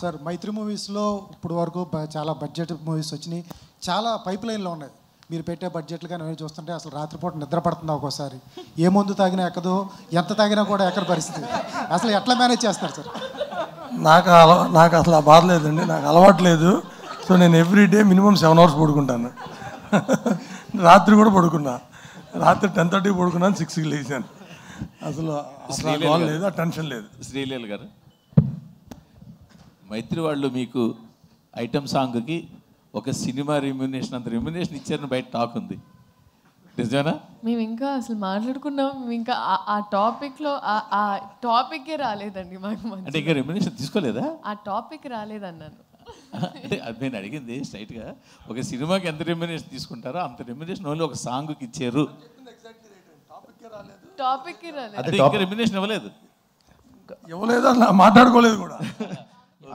Sir మైత్రి మూవీస్లో ఇప్పుడు వరకు చాలా బడ్జెట్ మూవీస్ వచ్చినాయి, చాలా పైప్ లైన్లో ఉన్నాయి. మీరు పెట్టే బడ్జెట్లు కానీ అవి చూస్తుంటే అసలు రాత్రిపూట నిద్ర పడుతుంది ఒక్కోసారి. ఏ మందు తాగినా ఎక్కదు, ఎంత తాగినా కూడా ఎక్కడ పరిస్థితి. అసలు ఎట్లా మేనేజ్ చేస్తారు సార్? నాకు అసలు ఆ బాధ లేదండి, నాకు అలవాటు లేదు. సో నేను ఎవ్రీడే మినిమం 7 hours పడుకుంటాను. రాత్రి కూడా పడుకున్నా, రాత్రి 10:30 పడుకున్నాను, 6కి లేచాను. అసలు లేదు, ఆ టెన్షన్ లేదు. శ్రీలీల గారు, మైత్రి వాళ్ళు మీకు ఐటమ్ సాంగ్కి ఒక సినిమా రెమ్యునేషన్ అంత రెమ్యునేషన్ ఇచ్చారని బయట టాక్ ఉంది, నిజమేనా? మేము ఇంకా అసలు మాట్లాడుకున్నాం, ఇంకా ఆ టాపిక్లో ఆ టాపిక్కే రాలేదండి మాకు. అంటే ఇంకా రెమ్యునేషన్ తీసుకోలేదా? ఆ టాపిక్ రాలేదన్నాను. అంటే అది నేను అడిగింది స్ట్రైట్గా, ఒక సినిమాకి ఎంత రెమ్యునేషన్ తీసుకుంటారో అంత రెమ్యునేషన్ ఓన్లీ ఒక సాంగ్కి ఇచ్చారు. టాపిక్కి రాలేదు, అంటే ఇంకా రెమ్యునేషన్ ఇవ్వలేదు అలా మాట్లాడుకోలేదు కూడా.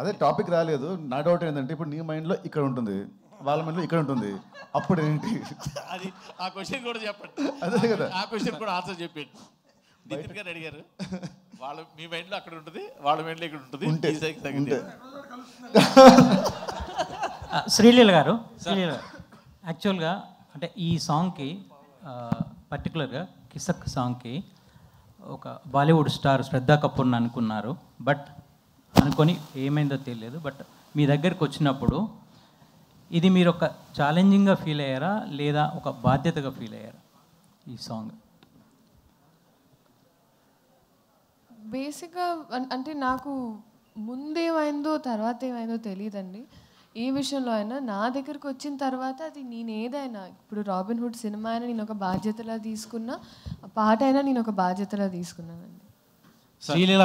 అదే టాపిక్ రాలేదు. నా డౌట్ ఏంటంటే, ఇప్పుడు నీ మైండ్లో ఇక్కడ ఉంటుంది, వాళ్ళ మైండ్లో ఇక్కడ ఉంటుంది, అప్పుడు ఏంటి? అది ఆ క్వశ్చన్ కూడా చెప్పండి. అదే కదా, ఆ క్వశ్చన్ కూడా ఆన్సర్ చెప్పండి. నితిన్ గారు అడిగారు, వాళ్ళ మీ మైండ్లో అక్కడ ఉంటుంది, వాళ్ళ మైండ్లో ఇక్కడ ఉంటుంది. శ్రీలీల గారు, యాక్చువల్గా అంటే ఈ సాంగ్కి పర్టికులర్గా కిసక్ సాంగ్కి ఒక బాలీవుడ్ స్టార్ శ్రద్ధా కపూర్ని అనుకున్నారు. బట్ అనుకొని ఏమైందో తెలియదు. బట్ మీ దగ్గరికి వచ్చినప్పుడు ఇది మీరు ఒక ఛాలెంజింగ్గా ఫీల్ అయ్యారా లేదా ఒక బాధ్యతగా ఫీల్ అయ్యారా ఈ సాంగ్? బేసిక్గా అంటే నాకు ముందేమైందో తర్వాత ఏమైందో తెలియదండి. ఏ విషయంలో అయినా నా దగ్గరకు వచ్చిన తర్వాత అది నేను ఏదైనా, ఇప్పుడు రాబిన్ హుడ్ సినిమా అయినా నేను ఒక బాధ్యతలా తీసుకున్నా, పాట అయినా నేను ఒక బాధ్యతలా తీసుకున్నానండి.